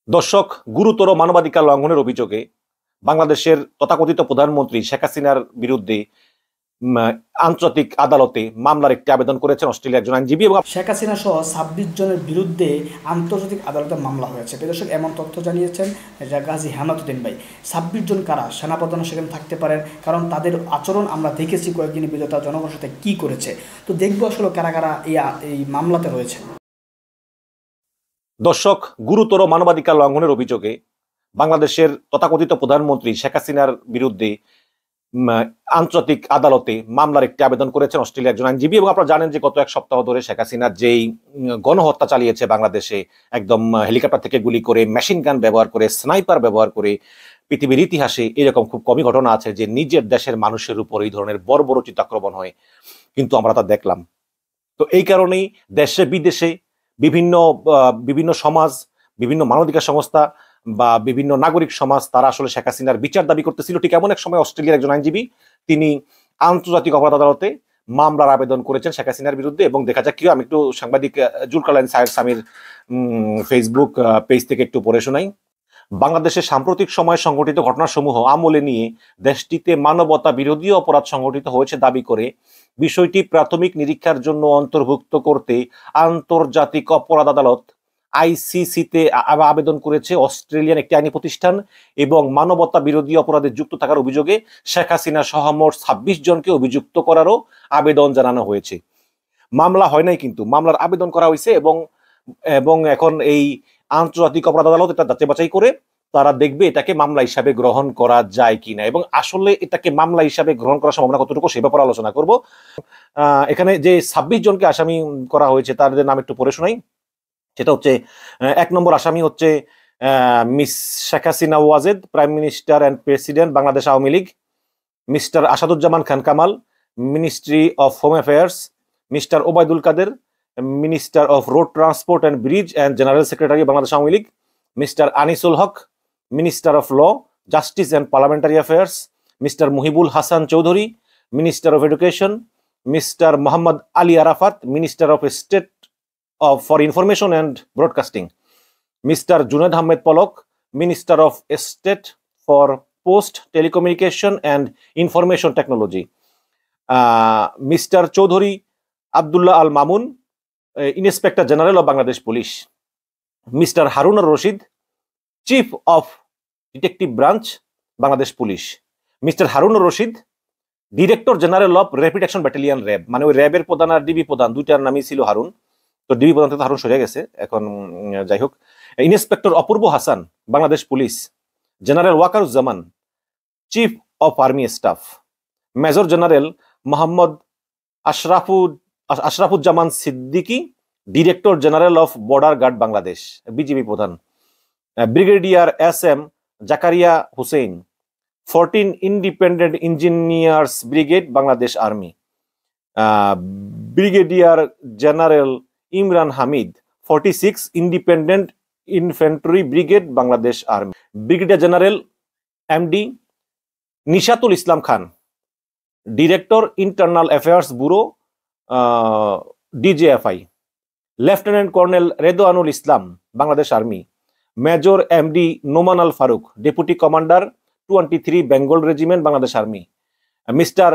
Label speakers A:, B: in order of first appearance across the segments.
A: দর্শক, গুরুতর মানবাধিকার লঙ্ঘনের অভিযোগে বাংলাদেশের তথাকথিত প্রধানমন্ত্রী শেখ হাসিনার বিরুদ্ধে উম, আন্তর্জাতিক আদালতে মামলার একটি আবেদন করেছেন অস্ট্রেলিয়ার একজন আইনজীবী। এবং
B: শেখ হাসিনা সহ ২৬ জনের বিরুদ্ধে আন্তর্জাতিক আদালতে মামলা হয়েছে। দর্শক, এমন তথ্য জানিয়েছেন গাজী হেমায়তুদ্দিন ভাই। ২৬ জন কারা? সেনাপ্রধানও সেখানে থাকতে পারেন, কারণ তাদের আচরণ আমরা দেখেছি কয়েকদিন বিগত জনগণের সাথে কী করেছে। তো দেখবো আসলে কারা কারা এই মামলাতে রয়েছে।
A: দর্শক, গুরুতর মানবাধিকার লঙ্ঘনের অভিযোগে বাংলাদেশের তথাকথিত প্রধানমন্ত্রী শেখ হাসিনার বিরুদ্ধে আন্তর্জাতিক আদালতে মামলার একটি আবেদন করেছেন অস্ট্রেলিয়ার একজন আইনজীবী। এবং আপনারা জানেন যে গত এক সপ্তাহ ধরে শেখ হাসিনার যেই গণহত্যা চালিয়েছে বাংলাদেশে, একদম হেলিকপ্টার থেকে গুলি করে, মেশিন গান ব্যবহার করে, স্নাইপার ব্যবহার করে, পৃথিবীর ইতিহাসে এরকম খুব কমই ঘটনা আছে যে নিজের দেশের মানুষের উপর এই ধরনের বর্বরোচিত আক্রমণ হয়, কিন্তু আমরা তা দেখলাম। তো এই কারণেই দেশে বিদেশে বিভিন্ন বিভিন্ন সমাজ, বিভিন্ন মানবাধিকার সংস্থা বা বিভিন্ন নাগরিক সমাজ তারা আসলে শেখ হাসিনার বিচার দাবি করতেছিল। ঠিক এমন এক সময় অস্ট্রেলিয়ার একজন আইনজীবী তিনি আন্তর্জাতিক অপরাধ আদালতে মামলার আবেদন করেছেন শেখ হাসিনার বিরুদ্ধে। এবং দেখা যাক কি, আমি একটু সাংবাদিক জুলকারনাইন সায়ের সামির ফেসবুক পেজ থেকে একটু পড়ে শোনাই। বাংলাদেশের সাম্প্রতিক সময়ে সংঘটিত ঘটনাসমূহ আমলে নিয়ে দেশটিতে মানবতা বিরোধী অপরাধ সংঘটিত হয়েছে দাবি করে বিষয়টি প্রাথমিক নিরীক্ষার জন্য অন্তর্ভুক্ত করতে আন্তর্জাতিক অপরাধ আদালত আইসিসিতে আবেদন করেছে অস্ট্রেলিয়ান একটি আইনি প্রতিষ্ঠান। এবং মানবতা বিরোধী অপরাধে যুক্ত থাকার অভিযোগে শেখ হাসিনা সহ মোট ২৬ জনকে অভিযুক্ত করারও আবেদন জানানো হয়েছে। মামলা হয় নাই, কিন্তু মামলার আবেদন করা হয়েছে। এবং এবং এখন এই আন্তর্জাতিক অপরাধ আদালত এটা যাচাই বাছাই করে তারা দেখবে এটাকে মামলা হিসাবে গ্রহণ করা যায় কিনা, এবং আসলে এটাকে মামলা হিসাবে গ্রহণ করার সম্ভাবনা কতটুকু সে ব্যাপারে আলোচনা করব। এখানে যে ২৬ জনকে আসামি করা হয়েছে তাদের নাম একটু পড়ে শোনাই। সেটা হচ্ছে, ১ নম্বর আসামি হচ্ছে Miss Sheikh Hasina Wazed, prime minister and president Bangladesh Awami League. Mister Asaduzzaman Khan Kamal, ministry of home affairs. Mister Obaidul Quader, minister of road transport and bridge and general secretary Bangladesh Awami League. Mister Anisul Huq, minister of law, justice and parliamentary affairs. Mister Mohibul Hasan Chowdhury, minister of education. Mister Mohammad Ali Arafat, minister of state for information and broadcasting. Mister Zunaid Ahmed Palak, minister of state for post telecommunication and information technology. Mister Chowdhury Abdullah Al Mamun, inspector general of Bangladesh police. Mister Harunur Rashid, chief of detective branch Bangladesh police. Mister Harunur Rashid, director general of rapid action battalion RAB, মানে ওই র্যাবের প্রধান আর DB প্রধান দুইটার নামই ছিল হারুন। তো DB প্রধান থেকে হারুন সরে গেছে এখন, যাই হোক। Inspector Apurba Hasan, Bangladesh police. General Wakaruzzaman, chief of army staff. Major general Mohammad Ashrafuzzaman Siddiqui, director general of border guard Bangladesh, BGB প্রধান। Brigadier S M Zakaria Hussain, 14 independent engineers brigade Bangladesh army. Brigadier general Imran Hamid, 46 independent infantry brigade Bangladesh army. Brigadier general MD Nishatul Islam Khan, director internal affairs bureau, DGFI. Lieutenant colonel Redwanul Islam, Bangladesh army. Major MD Noman Al Faruk, deputy commander 23 Bengal regiment Bangladesh army. Mister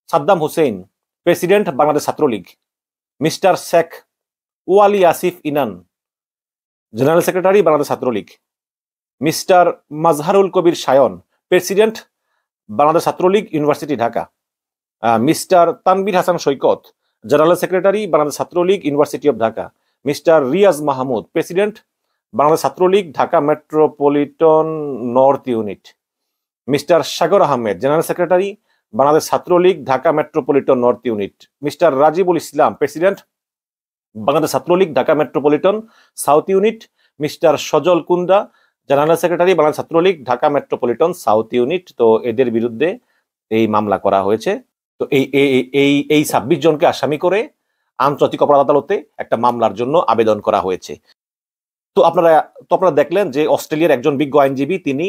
A: Saddam Hossain, president Bangladesh Chhatra League. Mister Sheikh Wali Asif Inan, general secretary Bangladesh Chhatra League. Mister Mazharul Kabir Shayan, president Bangladesh Chhatra League university Dhaka. Mister Tanvir Hasan Saikat, general secretary Bangladesh Chhatra League university of Dhaka. Mister Riaz Mahmud, president Bangladesh Chhatra League Dhaka metropolitan north unit. Mister Sagar Ahmed, general secretary Bangladesh Chhatra League Dhaka metropolitan north unit. Mister Rajibul Islam, president Bangladesh Chhatra League Dhaka metropolitan south unit. Mister Sajal Kunda, general secretary Bangladesh Chhatra League Dhaka metropolitan south unit. তো এদের বিরুদ্ধে এই মামলা করা হয়েছে। তো এই ২৬ জনকে আসামি করে আন্তর্জাতিক অপরাধ আদালতে একটা মামলার জন্য আবেদন করা হয়েছে। তো আপনারা দেখলেন যে অস্ট্রেলিয়ার একজন বিজ্ঞ আইনজীবী তিনি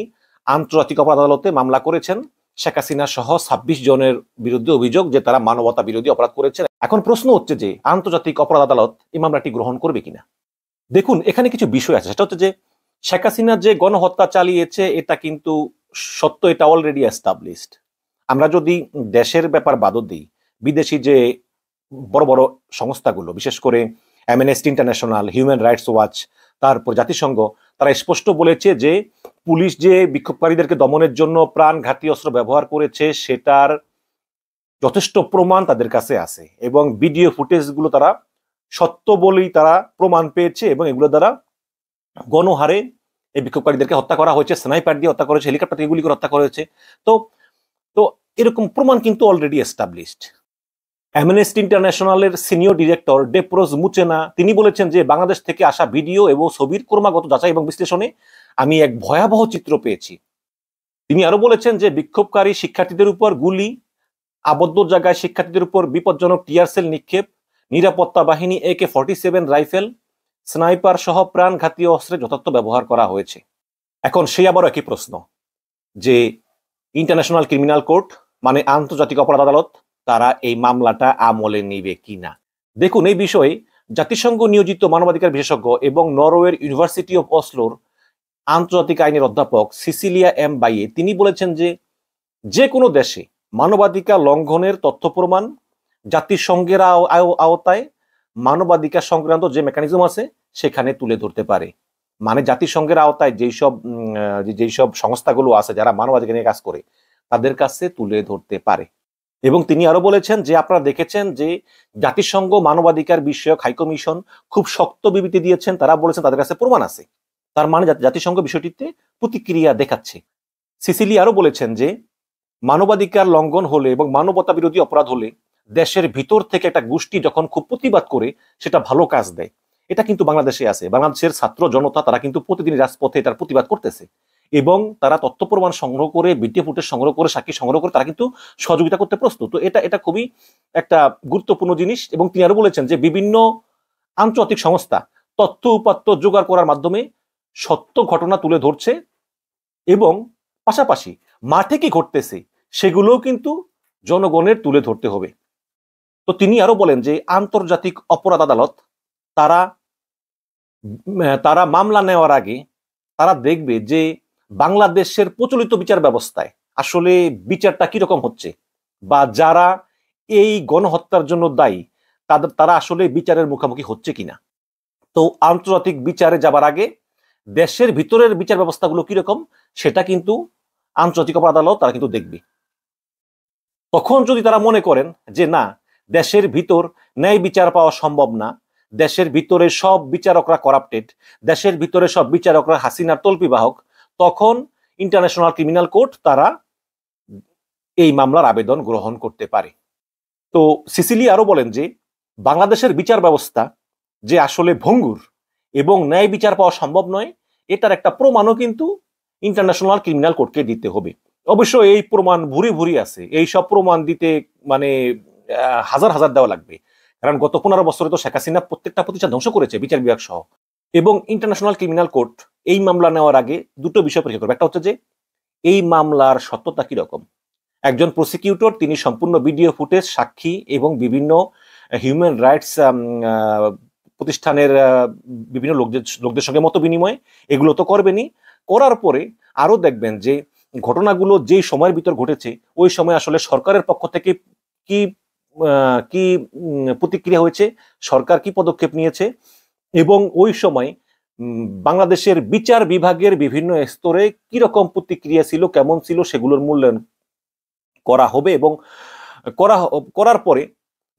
A: আন্তর্জাতিক অপরাধ আদালতে মামলা করেছেন শেখ হাসিনা সহ ২৬ জনের বিরুদ্ধে অভিযোগ যে তারা মানবতা বিরোধী অপরাধ করেছেন। এখন প্রশ্ন হচ্ছে যে আন্তর্জাতিক অপরাধ আদালত এই মামলাটি গ্রহণ করবে কিনা। দেখুন, এখানে কিছু বিষয় আছে। সেটা হচ্ছে যে শেখ হাসিনা যে গণহত্যা চালিয়েছে এটা কিন্তু সত্য, এটা অলরেডি এস্টাবলিশড। আমরা যদি দেশের ব্যাপার বাদও দিই, বিদেশি যে বড় বড় সংস্থাগুলো, বিশেষ করে amnesty international, human rights watch, তারপর জাতিসংঘ, তারা স্পষ্ট বলেছে যে পুলিশ যে বিক্ষোভকারীদেরকে দমনের জন্য প্রাণঘাতী অস্ত্র ব্যবহার করেছে সেটার যথেষ্ট প্রমাণ তাদের কাছে আছে, এবং ভিডিও ফুটেজগুলো তারা সত্য বলেই তারা প্রমাণ পেয়েছে, এবং এগুলো দ্বারা গণহারে এই বিক্ষোভকারীদেরকে হত্যা করা হয়েছে, স্নাইপার দিয়ে হত্যা করেছে, হেলিকপ্টার থেকে গুলি করে হত্যা করেছে। তো তো এরকম প্রমাণ কিন্তু অলরেডি এস্টাবলিশড। অ্যামনেস্টি ইন্টারন্যাশনালের সিনিয়র ডিরেক্টর ডেপ্রোজ মুচেনা তিনি বলেছেন যে বাংলাদেশ থেকে আসা ভিডিও এবং ছবির ক্রমাগত যাচাই এবং বিশ্লেষণে আমি এক ভয়াবহ চিত্র পেয়েছি। তিনি আরো বলেছেন যে বিক্ষোভকারী শিক্ষার্থীদের উপর গুলি, আবদ্ধ জায়গায় শিক্ষার্থীদের উপর বিপজ্জনক টিয়ার সেল নিক্ষেপ, নিরাপত্তা বাহিনী AK-47 রাইফেল, স্নাইপার সহ প্রাণঘাতী অস্ত্রের যথার্থ ব্যবহার করা হয়েছে। এখন সেই আবারও একই প্রশ্ন যে ইন্টারন্যাশনাল ক্রিমিনাল কোর্ট মানে আন্তর্জাতিক অপরাধ আদালত তারা এই মামলাটা আমলে নিবে কিনা। দেখুন, এই বিষয়ে জাতিসংঘ নিয়োজিত মানবাধিকার বিশেষজ্ঞ এবং নরওয়ের ইউনিভার্সিটি অফ অসলোর আন্তর্জাতিক আইনের অধ্যাপক সিসিলিয়া এম বাইয়ে তিনি বলেছেন যে যে কোনো দেশে মানবাধিকার লঙ্ঘনের তথ্য প্রমাণ জাতিসংঘের আওতায় মানবাধিকার সংক্রান্ত যে মেকানিজম আছে সেখানে তুলে ধরতে পারে। মানে জাতিসংঘের আওতায় যেসব সংস্থাগুলো আছে যারা মানবাধিকার নিয়ে কাজ করে তাদের কাছে তুলে ধরতে পারে। এবং তিনি আরো বলেছেন যে আপনারা দেখেছেন যে জাতিসংঘ মানবাধিকার বিষয়ক হাইকমিশন খুব শক্ত বিবৃতি দিয়েছেন, তারা বলেছেন তাদের কাছে প্রমাণ আছে, তার মানে জাতিসংঘ বিষয়টিতে প্রতিক্রিয়া দেখাচ্ছে। সিসিলি আরো বলেছেন যে মানবাধিকার লঙ্ঘন হলে এবং মানবতা বিরোধী অপরাধ হলে দেশের ভিতর থেকে একটা গোষ্ঠী যখন খুব প্রতিবাদ করে সেটা ভালো কাজ দেয়। এটা কিন্তু বাংলাদেশে আছে, বাংলাদেশের ছাত্র জনতা তারা কিন্তু প্রতিদিন রাজপথে এটার প্রতিবাদ করতেছে, এবং তারা তথ্য প্রমাণ সংগ্রহ করে, ভিডিও ফুটেজ সংগ্রহ করে, সাক্ষী সংগ্রহ করে তারা কিন্তু সহযোগিতা করতে প্রস্তুত। তো এটা খুবই একটা গুরুত্বপূর্ণ জিনিস। এবং তিনি আরো বলেছেন যে বিভিন্ন আন্তর্জাতিক সংস্থা তথ্য উপাত্ত জোগাড় করার মাধ্যমে সত্য ঘটনা তুলে ধরছে, এবং পাশাপাশি মাঠে কি ঘটতেছে সেগুলোও কিন্তু জনগণের তুলে ধরতে হবে। তো তিনি আরো বলেন যে আন্তর্জাতিক অপরাধ আদালত তারা মামলা নেওয়ার আগে তারা দেখবে যে বাংলাদেশের প্রচলিত বিচার ব্যবস্থায় আসলে বিচারটা কিরকম হচ্ছে, বা যারা এই গণহত্যার জন্য দায়ী তারা আসলে বিচারের মুখোমুখি হচ্ছে কিনা। তো আন্তর্জাতিক বিচারে যাবার আগে দেশের ভিতরের বিচার ব্যবস্থাগুলো কিরকম সেটা কিন্তু আন্তর্জাতিক অপরাধ আদালত তারা কিন্তু দেখবে। তখন যদি তারা মনে করেন যে না, দেশের ভিতর ন্যায় বিচার পাওয়া সম্ভব না, দেশের ভিতরে সব বিচারকরা করাপ্টেড, দেশের ভিতরে সব বিচারকরা হাসিনার তল্পিবাহক, তখন ইন্টারন্যাশনাল ক্রিমিনাল কোর্ট তারা এই মামলার আবেদন গ্রহণ করতে পারে। তো সিসিলি আরো বলেন যে বাংলাদেশের বিচার ব্যবস্থা যে আসলে ভঙ্গুর এবং ন্যায় বিচার পাওয়া সম্ভব নয়, এটার একটা প্রমাণও কিন্তু ইন্টারন্যাশনাল ক্রিমিনাল কোর্টকে দিতে হবে। অবশ্য এই প্রমাণ ভুরি ভুরি আছে, এই সব প্রমাণ দিতে মানে হাজার হাজার দেওয়া লাগবে, কারণ গত 15 বছরে তো শেখ হাসিনা প্রত্যেকটা প্রতিষ্ঠান ধ্বংস করেছে, বিচার বিভাগ সহ। এবং ইন্টারন্যাশনাল ক্রিমিনাল কোর্ট এই মামলা নেওয়ার আগে দুটো বিষয় পরীক্ষা করবে। একটা হচ্ছে যে এই মামলার সত্যতা কিরকম। একজন প্রসিকিউটর তিনি সম্পূর্ণ ভিডিও ফুটেজ, সাক্ষী এবং বিভিন্ন হিউম্যান রাইটস প্রতিষ্ঠানের বিভিন্ন লোকদের সঙ্গে মত বিনিময় এগুলো তো করবেনই, করার পরে আরো দেখবেন যে ঘটনাগুলো যেই সময়ের ভিতর ঘটেছে ওই সময় আসলে সরকারের পক্ষ থেকে কি কি প্রতিক্রিয়া হয়েছে, সরকার কি পদক্ষেপ নিয়েছে, এবং ওই সময় বাংলাদেশের বিচার বিভাগের বিভিন্ন স্তরে কিরকম প্রতিক্রিয়া ছিল, কেমন ছিল, সেগুলোর মূল্যায়ন করা হবে। এবং করার পরে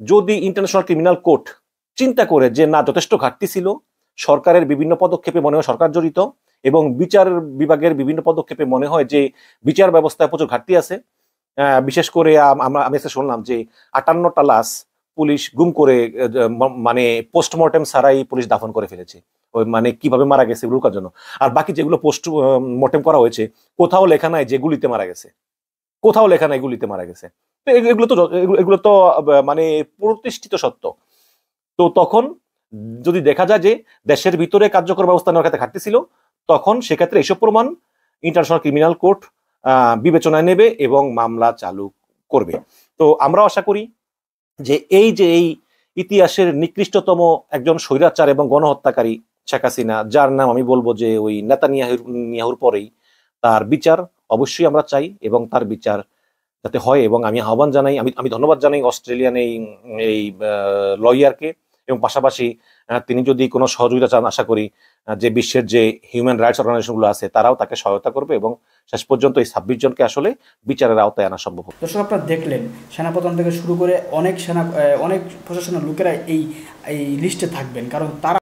A: যদি ইন্টারন্যাশনাল ক্রিমিনাল কোর্ট চিন্তা করে যে না, যথেষ্ট ঘাটতি ছিল, সরকারের বিভিন্ন পদক্ষেপে মনে হয় সরকার জড়িত, এবং বিচার বিভাগের বিভিন্ন পদক্ষেপে মনে হয় যে বিচার ব্যবস্থায় প্রচুর ঘাটতি আছে, বিশেষ করে আমি শুনলাম যে 58টা লাশ পুলিশ গুম করে, মানে পোস্টমর্টেম ছাড়াই পুলিশ দাফন করে ফেলেছে, ওই মানে কিভাবে মারা গেছে রুকার জন্য। আর বাকি যেগুলো পোস্টমর্টেম করা হয়েছে কোথাও লেখা নাই যে গুলিতে মারা গেছে, কোথাও লেখা নাই গুলিতে মারা গেছে। তো এগুলো তো মানে প্রতিষ্ঠিত সত্য। তো তখন যদি দেখা যায় যে দেশের ভিতরে কার্যকর ব্যবস্থা নেওয়ার ক্ষেত্রে ঘাটতি ছিল, তখন সেক্ষেত্রে এইসব প্রমাণ ইন্টারন্যাশনাল ক্রিমিনাল কোর্ট বিবেচনায় নেবে এবং মামলা চালু করবে। তো আমরা আশা করি যে এই ইতিহাসের নিকৃষ্টতম একজন স্বৈরাচার এবং গণহত্যাকারী শেখ হাসিনা, যার নাম আমি বলবো যে ওই নেতানিয়াহুর পরেই, তার বিচার অবশ্যই আমরা চাই এবং তার বিচার যাতে হয়। এবং আমি আহ্বান জানাই, আমি ধন্যবাদ জানাই অস্ট্রেলিয়ান এই লয়ারকে, এবং পাশাপাশি তিনি যদি কোনো সহযোগিতা চান, আশা করি যে বিশ্বের যে হিউম্যান রাইটস অর্গানাইজেশনগুলো আছে তারাও তাকে সহায়তা করবে এবং শেষ পর্যন্ত এই 26 জনকে আসলে বিচারের আওতায় আনা সম্ভব হবে।
B: দর্শক আপনারা দেখলেন সেনাপ্রধান থেকে শুরু করে অনেক প্রশাসনের লোকেরা এই লিস্টে থাকবেন, কারণ তারা